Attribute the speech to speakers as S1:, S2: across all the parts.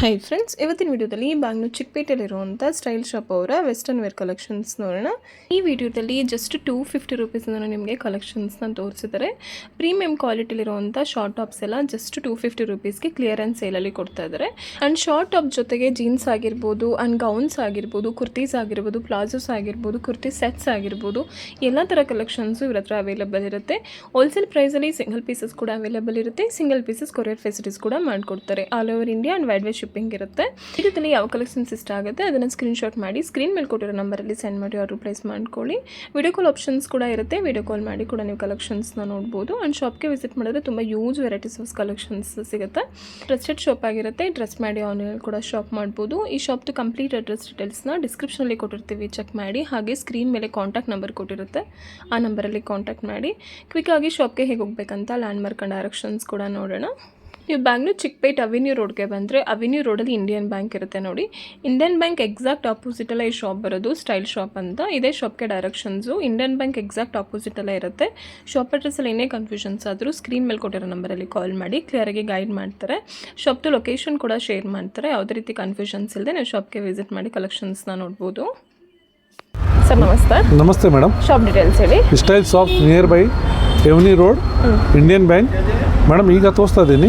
S1: Hi friends, ಇವತ್ತಿನ ವಿಡಿಯೋದಲ್ಲಿ Bangalore ಚಿಕ್ಕಪೇಟೆಯಲ್ಲಿರುವಂಥ style shop ಅವರ ವೆಸ್ಟರ್ನ್ ವೇರ್ ಕಲೆಕ್ಷನ್ಸ್ ನೋಡೋಣ. ಈ ವಿಡಿಯೋದಲ್ಲಿ ಜಸ್ಟ್ 250 ರುಪೀಸಿಂದ ನಿಮಗೆ ಕಲೆಕ್ಷನ್ಸ್ನ ತೋರಿಸಿದ್ದಾರೆ. ಪ್ರೀಮಿಯಂ ಕ್ವಾಲಿಟಿಲಿರುವಂಥ ಶಾರ್ಟ್ ಟಾಪ್ಸ್ ಎಲ್ಲ ಜಸ್ಟ್ 250 ರುಪೀಸ್ಗೆ ಕ್ಲಿಯರೆನ್ಸ್ ಸೇಲಲ್ಲಿ ಕೊಡ್ತಾ ಇದ್ದಾರೆ. ಆ್ಯಂಡ್ ಶಾರ್ಟ್ ಟಾಪ್ ಜೊತೆಗೆ ಜೀನ್ಸ್ ಆಗಿರ್ಬೋದು, ಆ್ಯಂಡ್ ಗೌನ್ಸ್ ಆಗಿರ್ಬೋದು, ಕುರ್ತೀಸ್ ಆಗಿರ್ಬೋದು, ಪ್ಲಾಜೋಸ್ ಆಗಿರ್ಬೋದು, ಕುರ್ತಿ ಸೆಟ್ಸ್ ಆಗಿರ್ಬೋದು, ಎಲ್ಲ ಥರ ಕಲೆಕ್ಷನ್ಸು ಇವ್ರ ಹತ್ರ ಅವೈಲೇಬಲ್ ಇರುತ್ತೆ. ಹೋಲ್ಸೇಲ್ ಪ್ರೈಸಲ್ಲಿ ಸಿಂಗಲ್ ಪೀಸಸ್ ಕೂಡ ಅವೈಲೇಬಲ್ ಇರುತ್ತೆ. ಸಿಂಗಲ್ ಪೀಸಸ್ ಕೊರಿಯರ್ ಫೆಸಿಲಿಟೀಸ್ ಕೂಡ ಮಾಡಿಕೊಡ್ತಾರೆ. All over India and wide shipping ಇರುತ್ತೆ. ಇದರಲ್ಲಿ ಯಾವ ಕಲೆಕ್ಷನ್ಸ್ ಇಷ್ಟ ಆಗುತ್ತೆ ಅದನ್ನು ಸ್ಕ್ರೀನ್ಶಾಟ್ ಮಾಡಿ ಸ್ಕ್ರೀನ್ ಮೇಲೆ ಕೊಟ್ಟಿರೋ ನಂಬರಲ್ಲಿ ಸೆಂಡ್ ಮಾಡಿ ಆರ್ಡರ್ ಪ್ಲೇಸ್ ಮಾಡ್ಕೊಳ್ಳಿ. ವಿಡಿಯೋ ಕಾಲ್ ಆಪ್ಷನ್ಸ್ ಕೂಡ ಇರುತ್ತೆ. ವಿಡಿಯೋ ಕಾಲ್ ಮಾಡಿ ಕೂಡ ನೀವು ಕಲೆಕ್ಷನ್ಸ್ನ ನೋಡ್ಬೋದು. ಆ್ಯಂಡ್ ಶಾಪ್ಗೆ ವಿಸಿಟ್ ಮಾಡಿದ್ರೆ ತುಂಬ ಯೂಸ್ ವೆರೈಟೀಸ್ ಆಫ್ ಕಲೆಕ್ಷನ್ಸ್ ಸಿಗುತ್ತೆ. ಟ್ರಸ್ಟೆಡ್ ಶಾಪ್ ಆಗಿರುತ್ತೆ. ಟ್ರಸ್ಟ್ ಮಾಡಿ ಆನ್ಲೈನ್ ಕೂಡ ಶಾಪ್ ಮಾಡ್ಬೋದು. ಈ ಶಾಪ್ದು ಕಂಪ್ಲೀಟ್ ಅಡ್ರೆಸ್ ಡೀಟೇಲ್ಸ್ನ ಡಿಸ್ಕ್ರಿಪ್ಷನಲ್ಲಿ ಕೊಟ್ಟಿರ್ತೀವಿ, ಚೆಕ್ ಮಾಡಿ. ಹಾಗೆ ಸ್ಕ್ರೀನ್ ಮೇಲೆ ಕಾಂಟ್ಯಾಕ್ಟ್ ನಂಬರ್ ಕೊಟ್ಟಿರುತ್ತೆ, ಆ ನಂಬರಲ್ಲಿ ಕಾಂಟ್ಯಾಕ್ಟ್ ಮಾಡಿ. ಕ್ವಿಕ್ಕಾಗಿ ಶಾಪ್ಗೆ ಹೇಗೆ ಹೋಗಬೇಕಂತ ಲ್ಯಾಂಡ್ ಮಾರ್ಕ್ ಆ್ಯಂಡ್ ಡೈರೆಕ್ಷನ್ಸ್ ಕೂಡ ನೋಡೋಣ. ನೀವು ಬ್ಯಾಂಗ್ಳೂರು ಚಿಕ್ಕಪೇಟೆ ಅವೆನ್ಯೂ ರೋಡ್ಗೆ ಬಂದರೆ ಅವೆನ್ಯೂ ರೋಡಲ್ಲಿ ಇಂಡಿಯನ್ ಬ್ಯಾಂಕ್ ಇರುತ್ತೆ ನೋಡಿ. ಇಂಡಿಯನ್ ಬ್ಯಾಂಕ್ ಎಕ್ಸಾಕ್ಟ್ ಆಪೋಸಿಟಲ್ಲೇ ಈ ಶಾಪ್ ಬರೋದು, ಸ್ಟೈಲ್ ಶಾಪ್ ಅಂತ. ಇದೇ ಶಾಪ್ಗೆ ಡೈರೆಕ್ಷನ್ಸು ಇಂಡಿಯನ್ ಬ್ಯಾಂಕ್ ಎಕ್ಸಾಕ್ಟ್ ಆಪೋಸಿಟಲ್ಲೇ ಇರುತ್ತೆ. ಶಾಪ್ ಅಡ್ರೆಸ್ಸಲ್ಲಿ ಏನೇ ಕನ್ಫ್ಯೂಷನ್ಸ್ ಆದರೂ ಸ್ಕ್ರೀನ್ ಮೇಲೆ ಕೊಟ್ಟಿರೋ ನಂಬರಲ್ಲಿ ಕಾಲ್ ಮಾಡಿ, ಕ್ಲಿಯರಾಗಿ ಗೈಡ್ ಮಾಡ್ತಾರೆ. ಶಾಪ್ದು ಲೊಕೇಶನ್ ಕೂಡ ಶೇರ್ ಮಾಡ್ತಾರೆ. ಯಾವುದೇ ರೀತಿ ಕನ್ಫ್ಯೂಷನ್ಸ್ ಇಲ್ಲದೆ ನೀವು ಶಾಪ್ಗೆ ವಿಸಿಟ್ ಮಾಡಿ ಕಲೆಕ್ಷನ್ಸ್ನ ನೋಡ್ಬೋದು. ಸರ್ ನಮಸ್ತೆ.
S2: ನಮಸ್ತೆ ಮೇಡಮ್.
S1: ಶಾಪ್ ಡೀಟೇಲ್ಸ್ ಹೇಳಿ.
S2: Style shop nearby avenue road, Indian bank. Madam ಈಗ ತೋರಿಸ್ತಾ ಇದ್ದೀನಿ.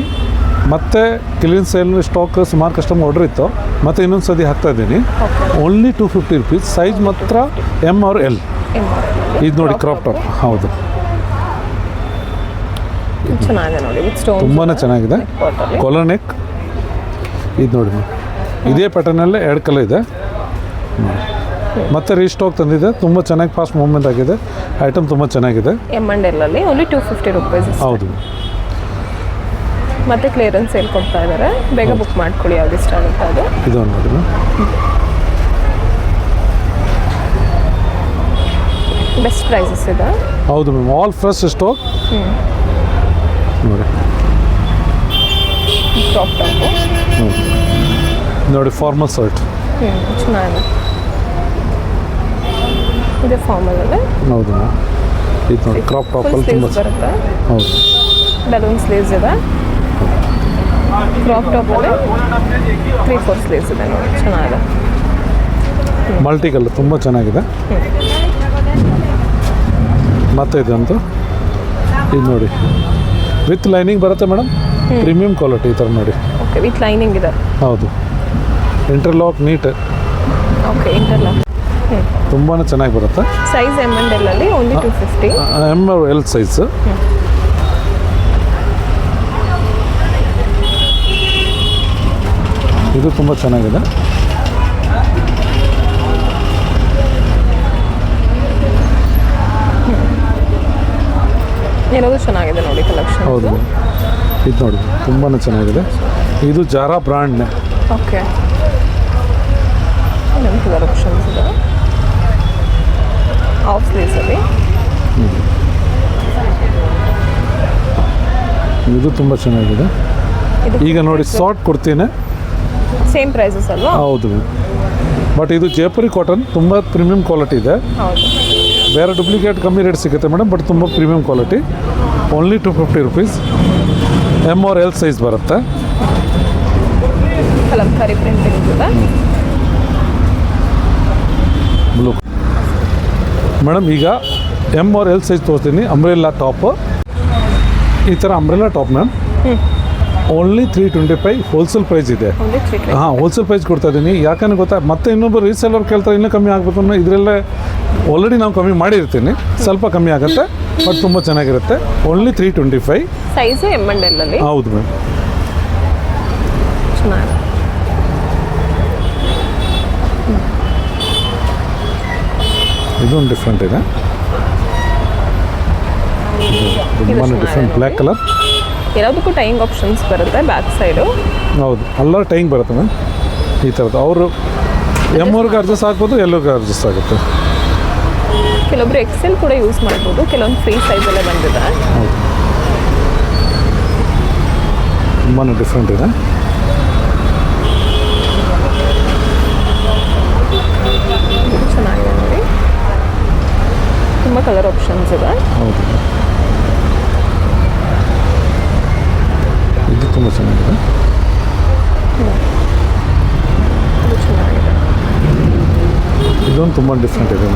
S2: ಮತ್ತೆ ಕ್ಲೀನ್ ಸೇಲ್ ಸ್ಟಾಕ್ ಸುಮಾರು ಕಸ್ಟಮರ್ ಆರ್ಡರ್ ಇತ್ತು, ಮತ್ತೆ ಇನ್ನೊಂದು ಸತಿ ಹಾಕ್ತಾ ಇದ್ದೀನಿ. Only 250 rupees. ಸೈಜ್ ಮಾತ್ರ ಎಮ್ ಆರ್ ಎಲ್. ಇದು ನೋಡಿ ಕ್ರಾಪ್ ಟಾಪ್. ಹೌದು, ತುಂಬಾ ಚೆನ್ನಾಗಿದೆ. ಕಾಲರ್ ನೆಕ್ ಇದು ನೋಡಿ ಮ್ಯಾಮ್. ಇದೇ ಪ್ಯಾಟರ್ನಲ್ಲೇ 2 ಕಲರ್ ಇದೆ. ಮತ್ತೆ ರೀಸ್ಟಾಕ್ ತಂದಿದೆ. ತುಂಬ ಚೆನ್ನಾಗಿ ಫಾಸ್ಟ್ ಮೂವ್ಮೆಂಟ್ ಆಗಿದೆ. ಐಟಮ್ ತುಂಬ ಚೆನ್ನಾಗಿದೆ.
S1: M&L only 250 rupees.
S2: ಹೌದು,
S1: ಮತ್ತೆ ಕ್ಲಿಯರೆನ್ಸ್ ಸೇಲ್ ಕೊಡ್ತಾ ಇದ್ದಾರೆ. ಬೇಗ ಬುಕ್ ಮಾಡ್ಕೊಳ್ಳಿ, ಯಾವ್ದು ಇಷ್ಟ ಆಗುತ್ತೆ ಅದು.
S2: ಇದು ನೋಡಿ
S1: ಬೆಸ್ಟ್ ಪ್ರೈಸಸ್ ಇದೆ.
S2: ಹೌದು ಮ್ಯಾಮ್, ಆಲ್ ಫ್ರೆಶ್ ಸ್ಟಾಕ್ ನೋಡಿ.
S1: ಕ್ರಾಪ್ ಟಾಪ್
S2: ನೋಡಿ, ಫಾರ್ಮಲ್ ಶರ್ಟ್
S1: ಚೆನ್ನಾಗಿದೆ. ಇದೆ ಫಾರ್ಮಲ್ ಅಲ್ಲ.
S2: ಹೌದು ಮ್ಯಾಮ್, ಇದು ನೋಡಿ ಕ್ರಾಪ್ ಟಾಪಲ್ಲಿ ತುಂಬ
S1: ಬರುತ್ತೆ.
S2: ಹೌದು,
S1: ಬಲೂನ್ ಸ್ಲೀವ್ಸ್ ಇದೆ. ಕ್ರಾಪ್ ಟಾಪಲ್ಲಿ 3-4 ಸ್ಲೀವ್ಸ್ ಇದೆ ನೋಡಿ, ಚೆನ್ನಾಗಿದೆ.
S2: ಮಲ್ಟಿ ಕಲರ್ ತುಂಬ ಚೆನ್ನಾಗಿದೆ. ಮತ್ತೆ ಇದಂತೂ ಇದು ನೋಡಿ ವಿತ್ ಲೈನಿಂಗ್ ಬರುತ್ತೆ ಮೇಡಮ್. ಪ್ರೀಮಿಯಂ ಕ್ವಾಲಿಟಿ ಈ ಥರ ನೋಡಿ.
S1: ಓಕೆ, ವಿತ್ ಲೈನಿಂಗ್ ಇದೆ.
S2: ಹೌದು, ಇಂಟರ್ಲಾಕ್ ನೀಟ್.
S1: ಓಕೆ, ಇಂಟರ್ಲಾಕ್
S2: ತುಂಬಾ ಚೆನ್ನಾಗಿ ಬರುತ್ತೆ.
S1: ಸೈಜ್ M&L ಅಲ್ಲಿ ಓನ್ಲಿ 250.
S2: M/L size. ಇದು ತುಂಬ ಚೆನ್ನಾಗಿದೆ.
S1: ಎಲ್ಲವೂ ಚೆನ್ನಾಗಿದೆ ನೋಡಿ ಕಲೆಕ್ಷನ್.
S2: ಹೌದು, ಇದು ನೋಡಿ ತುಂಬಾ ಚೆನ್ನಾಗಿದೆ. ಇದು ಜಾರಾ ಬ್ರ್ಯಾಂಡ್ನೇ.
S1: ಓಕೆ, ನಮ್ಮ ಕಲರ್ ಆಪ್ಷನ್ಸ್ ಇದೆ. ಆಫ್ ಸ್ಲೀವ್ಸಲ್ಲಿ
S2: ಇದು ತುಂಬ ಚೆನ್ನಾಗಿದೆ. ಈಗ ನೋಡಿ ಶಾರ್ಟ್ ಕೊಡ್ತೀನಿ.
S1: ಸೇಮ್ ಪ್ರೈಸಸ್ ಅಲ್ವಾ?
S2: ಹೌದು, ಬಟ್ ಇದು ಜೈಪುರಿ ಕಾಟನ್ ತುಂಬ ಪ್ರೀಮಿಯಂ ಕ್ವಾಲಿಟಿ ಇದೆ.
S1: ಹೌದು,
S2: ಬೇರೆ ಡೂಪ್ಲಿಕೇಟ್ ಕಮ್ಮಿ ರೇಟ್ ಸಿಗುತ್ತೆ ಮೇಡಮ್, ಬಟ್ ತುಂಬ premium quality. Only 250 rupees. M/L size ಬರುತ್ತೆ.
S1: ಕಲಂಕಾರಿ ಪ್ರಿಂಟಿಂಗ್ ಇದೆ.
S2: Blue madam. ಈಗ M/L ಸೈಜ್ ತೋರಿಸ್ತೀನಿ. ಅಂಬ್ರೆಲ್ಲಾ ಟಾಪ್, ಈ ಥರ umbrella top ma'am. Only 325 wholesale price ಇದೆ. ಹಾಂ, ಹೋಲ್ಸೇಲ್ ಪ್ರೈಸ್ ಕೊಡ್ತಾ ಇದ್ದೀನಿ. ಯಾಕಂದ್ರೆ ಗೊತ್ತಾ, ಮತ್ತೆ ಇನ್ನೊಬ್ಬರು ರೀಸೇಲರ್ ಕೇಳ್ತಾರೆ ಇನ್ನೂ ಕಮ್ಮಿ ಆಗಬೇಕು ಅನ್ನೋ ಇದರಲ್ಲೇ ಆಲ್ರೆಡಿ ನಾವು ಕಮ್ಮಿ ಮಾಡಿರ್ತೀನಿ. ಸ್ವಲ್ಪ ಕಮ್ಮಿ ಆಗುತ್ತೆ, ಬಟ್ ತುಂಬ ಚೆನ್ನಾಗಿರುತ್ತೆ. ಓನ್ಲಿ 325.
S1: ಸೈಜು M&L ಅಲ್ಲಿ.
S2: ಹೌದು ಮ್ಯಾಮ್,
S1: ಚೆನ್ನಾಗಿದೆ.
S2: ಇದೊಂದು ಡಿಫ್ರೆಂಟ್ ಇದೆ. ತುಂಬಾ ಡಿಫ್ರೆಂಟ್ ಬ್ಲ್ಯಾಕ್ ಕಲರ್.
S1: ಎಲ್ಲದಕ್ಕೂ ಟೈಯಿಂಗ್ ಆಪ್ಷನ್ಸ್ ಬರುತ್ತೆ ಬ್ಯಾಕ್ ಸೈಡು.
S2: ಹೌದು, ಎಲ್ಲ ಟೈಯಿಂಗ್ ಬರುತ್ತೆ ಮ್ಯಾಮ್. ಈ ಥರದ್ದು ಅವರು M/L ಅಡ್ಜಸ್ಟ್ ಆಗ್ಬೋದು, L/ಗೆ ಅಡ್ಜಸ್ಟ್ ಆಗುತ್ತೆ.
S1: ಕೆಲವೊಬ್ರು XL ಕೂಡ ಯೂಸ್ ಮಾಡ್ಬೋದು. ಕೆಲವೊಂದು ಫ್ರೀ ಸೈಜಲ್ಲೇ ಬಂದಿದೆ.
S2: ಹೌದು, ತುಂಬಾ ಡಿಫ್ರೆಂಟ್ ಇದೆ.
S1: ಚೆನ್ನಾಗಿದೆ ನೋಡಿ, ತುಂಬ ಕಲರ್ ಆಪ್ಷನ್ಸ್ ಇದೆ.
S2: ಹೌದು, ಇದು ತುಂಬ ಚೆನ್ನಾಗಿದೆ. ಇದೊಂದು ತುಂಬ ಡಿಫ್ರೆಂಟ್ ಇದೆ.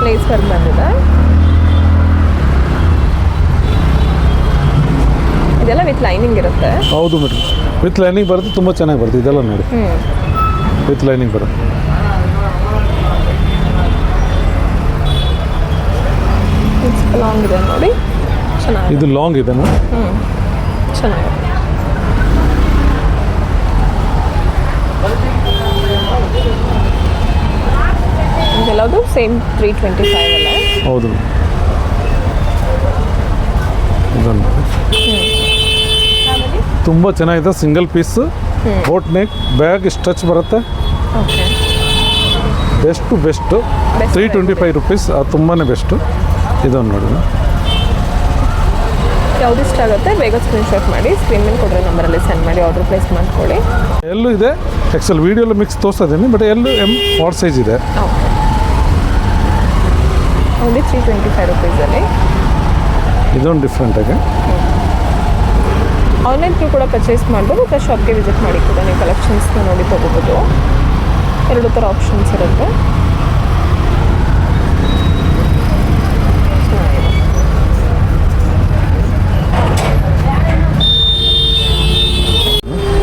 S1: ಲೇಸ್ ವರ್ಕ್ ಬಂದಿದೆ. ಇದೆಲ್ಲ ವಿತ್ ಲೈನಿಂಗ್ ಇರುತ್ತೆ.
S2: ಹೌದು ಮೇಡಮ್, ವಿತ್ ಲೈನಿಂಗ್ ಬರುತ್ತೆ, ತುಂಬ ಚೆನ್ನಾಗಿ ಬರುತ್ತೆ. ಇದೆಲ್ಲ ನೋಡಿ ವಿತ್ ಲೈನಿಂಗ್ ಬರುತ್ತೆ.
S1: ಲಾಂಗ್ ಇದೆ ನೋಡಿ, ಚೆನ್ನಾಗಿ.
S2: ಇದು ಲಾಂಗ್ ಇದೆ ಮೇಡಮ್.
S1: ಚೆನ್ನಾಗಿದೆ. ಇದೆಲ್ಲದು ಸೇಮ್ 325 ಅಲ್ಲ?
S2: ಹೌದು. ಇದನ್ನು ತುಂಬ ಚೆನ್ನಾಗಿದೆ. Single piece boat neck bag stitch ಬರುತ್ತೆ.
S1: Okay,
S2: best 325 rupees. ಅದು ತುಂಬಾ ಬೆಸ್ಟು. ಇದನ್ನು ನೋಡಿ,
S1: ಯಾವ್ದು ಇಷ್ಟ ಆಗುತ್ತೆ ಬೇಗ ಸ್ಕ್ರೀನ್ಶಾಟ್ ಮಾಡಿ ಸ್ಕ್ರೀನ್ ಮೇಲೆ ಕೊಡೋ ನಂಬರಲ್ಲಿ ಸೆಂಡ್ ಮಾಡಿ ಆರ್ಡರ್ ಪ್ಲೇಸ್ ಮಾಡ್ಕೊಳ್ಳಿ.
S2: ಎಲ್ಲೂ ಇದೆ ಎಕ್ಸೆಲ್, ವೀಡಿಯೋಲ್ಲಿ ಮಿಕ್ಸ್ ತೋರಿಸ್ತಾ ಇದ್ದೀನಿ, ಬಟ್ ಎಲ್ಲೂ ವಾಟ್ ಸೈಜ್ ಇದೆ.
S1: Okay, only 325 ರೂಪೀಸಲ್ಲಿ.
S2: ಇದೊಂದು ಡಿಫ್ರೆಂಟಾಗಿ.
S1: ಆನ್ಲೈನ್ ಥ್ರೂ ಕೂಡ ಪರ್ಚೇಸ್ ಮಾಡ್ಬೋದು, ಅಥವಾ ಶಾಪ್ಗೆ ವಿಸಿಟ್ ಮಾಡಿ ಕೂಡ ನೀವು ಕಲೆಕ್ಷನ್ಸ್ನ ನೋಡಿ ತೊಗೋಬೋದು. ಎರಡು ಥರ ಆಪ್ಷನ್ಸ್ ಇರುತ್ತೆ.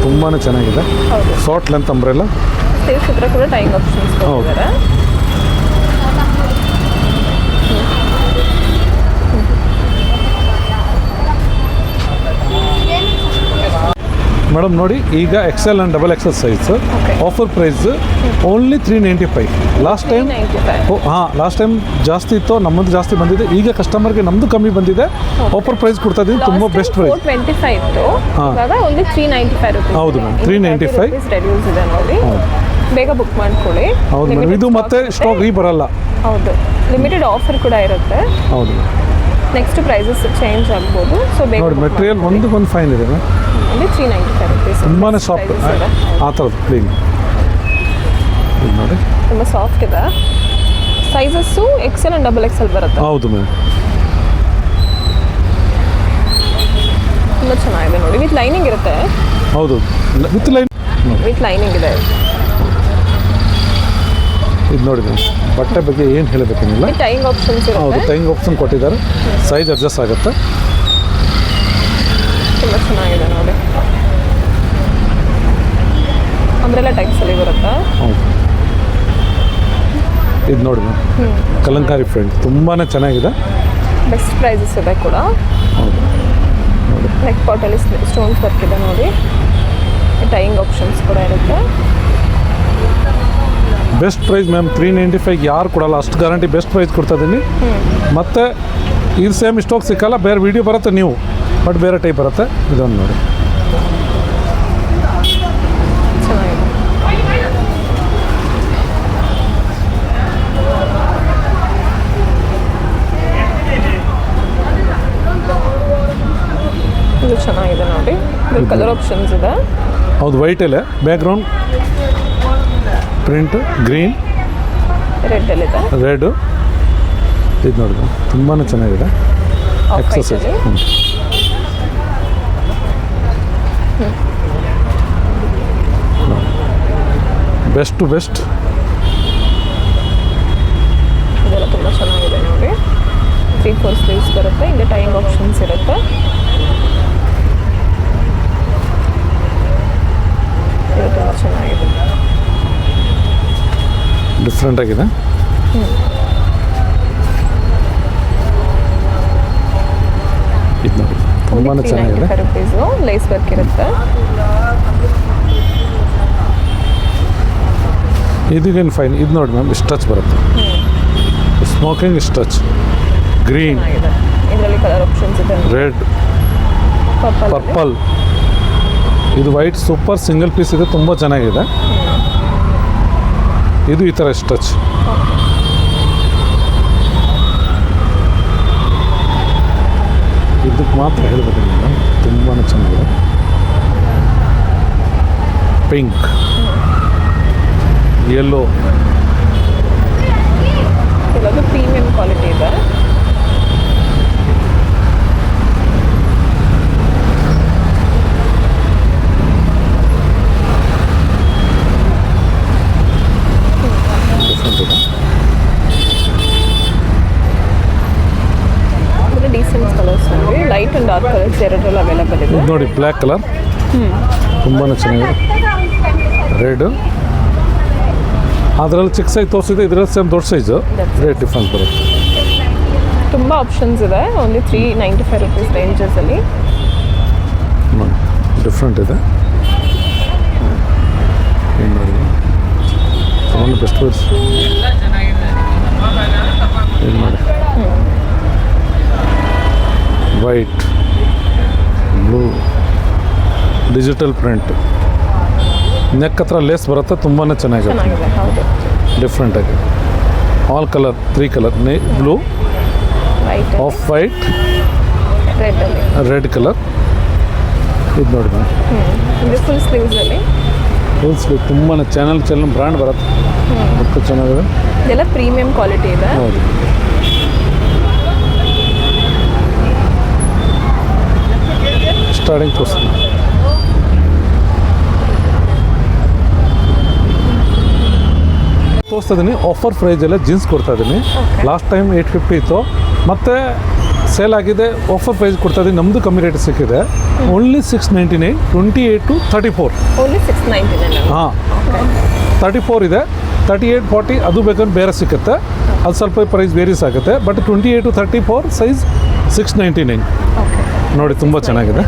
S2: ತುಂಬಾ ಚೆನ್ನಾಗಿದೆ.
S1: ಹೌದು,
S2: ಶಾರ್ಟ್ ಲೆಂತ್ ಅಂಬ್ರೆಲ್ಲ.
S1: ಸ್ಲೀವ್ಸ್ ಹತ್ರ ಕೂಡ ಟೈಯಿಂಗ್ ಆಪ್ಷನ್ಸ್ ಕೊಟ್ಟಿದ್ದಾರೆ.
S2: ಮೇಡಮ್ ನೋಡಿ, ಈಗ XL and double XL size offer price only 395. Last time
S1: 395.
S2: Last time ಜಾಸ್ತಿ ಇತ್ತು, ನಮ್ಮದು ಜಾಸ್ತಿ ಬಂದಿದೆ. ಈಗ ಕಸ್ಟಮರ್ಗೆ ನಮ್ಮದು ಕಮ್ಮಿ ಬಂದಿದೆ. ಆಫರ್ ಪ್ರೈಸ್ ಕೊಡ್ತಾ ಇದ್ದೀನಿ, ತುಂಬ ಬೆಸ್ಟ್ ಪ್ರೈಸ್.
S1: 425 ಇತ್ತು, ಇವಾಗ ಓನ್ಲಿ 395 ರೂಪೀಸ್.
S2: ಹೌದು ಮ್ಯಾಮ್, 395
S1: ರೆಡ್ಯೂಸ್ ಇದೆ ನೋಡಿ. ಬೇಗ ಬುಕ್ ಮಾಡ್ಕೊಳ್ಳಿ.
S2: ಹೌದು ಮೇಡಮ್, ಇದು ಮತ್ತೆ ಸ್ಟಾಕ್ ಬರಲ್ಲ.
S1: ಹೌದು, ಲಿಮಿಟೆಡ್ ಆಫರ್ ಕೂಡ ಇರುತ್ತೆ.
S2: ಹೌದು,
S1: ನೆಕ್ಸ್ಟ್ ಪ್ರೈಸಸ್ ಚೇಂಜ್ ಆಗ್ಬೋದು. ಸೊ ಬೇಗ
S2: ನೋಡಿ ಮೆಟೀರಿಯಲ್ ಒಂದು ಫೈನ್ ಇದೆ ಮ್ಯಾಮ್.
S1: Only 395 rupees.
S2: ತುಂಬಾ ಸಾಫ್ಟ್ ಆ ಥರದ್ದು ಕ್ಲೀನ್. ಇದು ನೋಡಿ,
S1: ತುಂಬ ಸಾಫ್ಟ್ ಇದೆ. Sizes Excel and double Excel ಬರುತ್ತೆ.
S2: ಹೌದು ಮ್ಯಾಮ್,
S1: ತುಂಬ ಚೆನ್ನಾಗಿದೆ ನೋಡಿ. ವಿತ್ ಲೈನಿಂಗ್ ಇರುತ್ತೆ.
S2: ಹೌದು, ವಿತ್
S1: ಲೈನಿಂಗ್ ಇದೆ.
S2: ಇದು ನೋಡಿ ಮ್ಯಾಮ್, ಬಟ್ಟೆ ಬಗ್ಗೆ ಏನು ಹೇಳಬೇಕೇನಿಲ್ಲ.
S1: ಟೈಯಿಂಗ್ ಆಪ್ಷನ್ಸ್
S2: ಹೌದು,
S1: ಇರುತ್ತೆ.
S2: ಟೈಯಿಂಗ್ ಆಪ್ಷನ್ ಕೊಟ್ಟಿದ್ದಾರೆ. ಸೈಜ್ ಅಡ್ಜಸ್ಟ್ ಆಗುತ್ತೆ.
S1: ತುಂಬ ಚೆನ್ನಾಗಿದೆ ನೋಡಿ. ಅಂಬ್ರೆಲ್ಲ ಟೈಪ್ಸಲ್ಲಿ ಬರುತ್ತೆ.
S2: ಹೌದು, ಇದು ನೋಡಿ ಮ್ಯಾಮ್, ಕಲಂಕಾರಿ ಫ್ರೆಂಡ್ ತುಂಬಾ ಚೆನ್ನಾಗಿದೆ.
S1: ಬೆಸ್ಟ್ ಪ್ರೈಸಸ್ ಇದೆ ಕೂಡ.
S2: ಹೌದು ನೋಡಿ,
S1: ನೆಕ್ ಪಾಟಲ್ಲಿ ಸ್ಟೋನ್ಸ್ ವರ್ಕ್ ಇದೆ ನೋಡಿ. ಟೈಯಿಂಗ್ ಆಪ್ಷನ್ಸ್ ಕೂಡ ಇರುತ್ತೆ.
S2: Best price ma'am. 395 ಯಾರು ಕೊಡಲ್ಲ, ಅಷ್ಟು ಗ್ಯಾರಂಟಿ ಬೆಸ್ಟ್ ಪ್ರೈಸ್ ಕೊಡ್ತಾ ಇದ್ದೀನಿ. ಮತ್ತು ಇದು ಸೇಮ್ ಸ್ಟಾಕ್ ಸಿಕ್ಕಲ್ಲ, ಬೇರೆ ವೀಡಿಯೋ ಬರುತ್ತೆ ನೀವು, ಬಟ್ ಬೇರೆ ಟೈಪ್ ಬರುತ್ತೆ. ಇದೊಂದು ನೋಡಿ,
S1: ಚೆನ್ನಾಗಿದೆ. ಇದು ಚೆನ್ನಾಗಿದೆ ನೋಡಿ. ಇದು ಕಲರ್ ಆಪ್ಷನ್ಸ್ ಇದೆ.
S2: ಹೌದು, ವೈಟಲ್ಲೇ ಬ್ಯಾಕ್ಗ್ರೌಂಡ್ ಪ್ರಿಂಟ್ ಗ್ರೀನ್
S1: ರೆಡ್ಡಲ್ಲಿದೆ.
S2: ರೆಡ್. ಇದು ನೋಡಿ, ತುಂಬಾ ಚೆನ್ನಾಗಿದೆ. ಎಕ್ಸಸೈಸ್ ಬೆಸ್ಟ್
S1: ಇದೆಲ್ಲ ತುಂಬ ಚೆನ್ನಾಗಿದೆ ನೋಡಿ. 3-4 ಸ್ಲೀವ್ಸ್ ಬರುತ್ತೆ. ಇಲ್ಲಿ ಟೈಯಿಂಗ್ ಆಪ್ಷನ್ಸ್ ಇರುತ್ತೆ. ಇದು ತುಂಬ ಚೆನ್ನಾಗಿದೆ.
S2: ಡಿಫ್ರೆಂಟ್ ಆಗಿದೆ. ಇದು ನೋಡಿ, ತುಂಬಾ ಚೆನ್ನಾಗಿದೆ.
S1: 395 ರೂಪೀಸು. ಲೇಸ್ ವರ್ಕ್ ಇರುತ್ತೆ.
S2: ಇದಕ್ಕೇನು ಫೈನ್. ಇದು ನೋಡಿ ಮ್ಯಾಮ್, ಸ್ಟಚ್ ಬರುತ್ತೆ. ಸ್ಮೋಕಿಂಗ್ ಸ್ಟಚ್, ಗ್ರೀನ್,
S1: ಇದರಲ್ಲಿ ಕಲರ್ ಆಪ್ಷನ್ಸ್ ಇದೆ.
S2: Red,
S1: purple.
S2: ಪರ್ಪಲ್. ಇದು ವೈಟ್ ಸೂಪರ್ ಸಿಂಗಲ್ ಪೀಸ್ ಇದೆ, ತುಂಬ ಚೆನ್ನಾಗಿದೆ. ಇದು ಈ ಥರ ಸ್ಟಚ್. ಇದಕ್ಕೆ ಮಾತ್ರ ಹೇಳಬೇಕು, ತುಂಬಾ ಚೆನ್ನಾಗಿದೆ. Pink, yellow.
S1: ಎಲ್ಲದು ಪ್ರೀಮಿಯಂ ಕ್ವಾಲಿಟಿ ಇದೆ. ಲೈಟ್ ಆ್ಯಂಡ್ ಡಾರ್ಕ್ ಕಲರ್ಸ್ ಎರಡರಲ್ಲಿ ಅವೈಲೇಬಲ್ ಇದೆ.
S2: ಇದು ನೋಡಿ ಬ್ಲ್ಯಾಕ್ ಕಲರ್ ತುಂಬಾ ಚೆನ್ನಾಗಿದೆ. ರೆಡ್ ಅದರಲ್ಲಿ ಚಿಕ್ಕ ಸೈಜ್ ತೋರಿಸಿದೆ, ಇದರಲ್ಲಿ ಸೇಮ್ ದೊಡ್ಡ ಸೈಜು, ರೇಟ್ ಡಿಫ್ರೆನ್ಸ್ ಬರುತ್ತೆ.
S1: ತುಂಬ ಆಪ್ಷನ್ಸ್ ಇದೆ. ಓನ್ಲಿ 395 ರುಪೀಸ್ ರೇಂಜಸಲ್ಲಿ
S2: ಡಿಫ್ರೆಂಟ್ ಇದೆ. ಏನು ನೋಡಿ ತೊಗೊಂಡು ಬೆಸ್ಟ್ ಪ್ರೈಸ್ ಏನು ಮಾಡಿ. White, blue, digital print, neck ಹತ್ರ ಲೇಸ್ ಬರುತ್ತೆ, ತುಂಬಾ ಚೆನ್ನಾಗಿದೆ.
S1: ಹೌದು,
S2: ಡಿಫ್ರೆಂಟಾಗಿ all colour 3 colour blue,
S1: white,
S2: off white,
S1: ರೆಡ್ಡಲ್ಲಿ,
S2: ರೆಡ್ ಕಲರ್. ಇದು ನೋಡಿ
S1: ಇದು ಫುಲ್ ಸ್ಲೀವ್ಸಲ್ಲಿ.
S2: ಫುಲ್ ಸ್ಲೀವ್ ತುಂಬಾ ಚಾನಲ್ ಬ್ರ್ಯಾಂಡ್ ಬರುತ್ತೆ, ತುಂಬ ಚೆನ್ನಾಗಿದೆ.
S1: ಇದೆಲ್ಲ ಪ್ರೀಮಿಯಂ ಕ್ವಾಲಿಟಿ ಇದೆ.
S2: ಹೌದು. ಸ್ಟಾರ್ಟಿಂಗ್ ತೋರಿಸ್ತೀನಿ. ತೋರಿಸ್ತಾ ಇದ್ದೀನಿ ಆಫರ್ ಪ್ರೈಸಲ್ಲೇ ಜೀನ್ಸ್ ಕೊಡ್ತಾ ಇದ್ದೀನಿ. ಲಾಸ್ಟ್ ಟೈಮ್ 850 ಇತ್ತು, ಮತ್ತು ಸೇಲ್ ಆಗಿದೆ. ಆಫರ್ ಪ್ರೈಸ್ ಕೊಡ್ತಾ ಇದ್ದೀನಿ, ನಮ್ಮದು ಕಮ್ಮಿ ರೇಟ್ ಸಿಕ್ಕಿದೆ. Only 699, 28 to 34.
S1: ಓನ್ಲಿ 699.
S2: ಹಾಂ, 34 ಇದೆ, 38, 40 ಅದು ಬೇಕಾದ್ರೆ ಬೇರೆ ಸಿಕ್ಕುತ್ತೆ, ಅದು ಸ್ವಲ್ಪ ಪ್ರೈಸ್ ವೇರೀಸ್ ಆಗುತ್ತೆ. ಬಟ್ 28 to 34 ಸೈಜ್ 699 ನೋಡಿ, ತುಂಬ ಚೆನ್ನಾಗಿದೆ.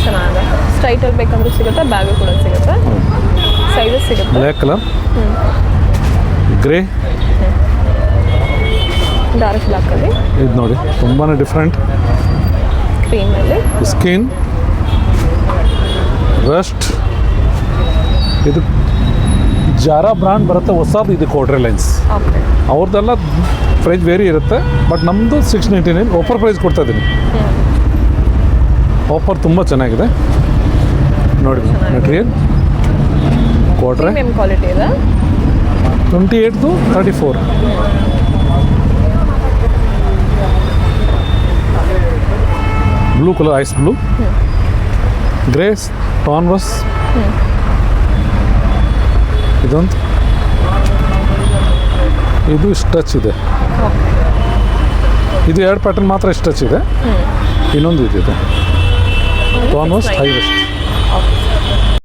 S1: ಚೆನ್ನಾಗಿದೆ. ಸ್ಟ್ರೈಟಲ್ಲಿ ಬೇಕಂದ್ರೂ ಸಿಗುತ್ತೆ, ಬ್ಯಾಗು ಕೂಡ ಸಿಗುತ್ತೆ, ಸೈಜಸ್ ಸಿಗುತ್ತೆ.
S2: ಬ್ಲ್ಯಾಕ್ ಕಲರ್, ಗ್ರೇ,
S1: ಡಾರ್ಕ್ ಬ್ಲ್ಯಾಕಲ್ಲಿ.
S2: ಇದು ನೋಡಿ ತುಂಬಾ ಡಿಫ್ರೆಂಟ್.
S1: ಕ್ರೀಮಲ್ಲಿ,
S2: skin, Rust. ಇದು ಜಾರಾ ಬ್ರ್ಯಾಂಡ್ ಬರುತ್ತೆ, ಹೊಸದು. ಇದು ಕೋಟ್ರೆ ಲೈನ್ಸ್,
S1: ಓಕೆ.
S2: ಅವ್ರದ್ದೆಲ್ಲ ಪ್ರೈಸ್ ವೇರಿ ಇರುತ್ತೆ, ಬಟ್ ನಮ್ಮದು 699 ಆಫರ್ ಪ್ರೈಸ್ ಕೊಡ್ತಾ ಇದ್ದೀನಿ. ಆಫರ್ ತುಂಬ ಚೆನ್ನಾಗಿದೆ ನೋಡಿ. ಮೆಟೀರಿಯಲ್ ಕೋಟ್ರೆ
S1: ಪ್ರೀಮಿಯಂ ಕ್ವಾಲಿಟಿ ಇದೆ.
S2: 28 to 34. Blue colour, ice blue, greys, ಟಾನ್ವಸ್. ಇದೊಂದು, ಇದು ಸ್ಟಚ್ ಇದೆ. ಇದು 2 ಪ್ಯಾಟರ್ನ್ ಮಾತ್ರ ಸ್ಟಚ್ ಇದೆ. ಇನ್ನೊಂದು ಇದಿದೆ ಟಾನ್ವಸ್ ಹೈ ವೆಸ್ಟ್.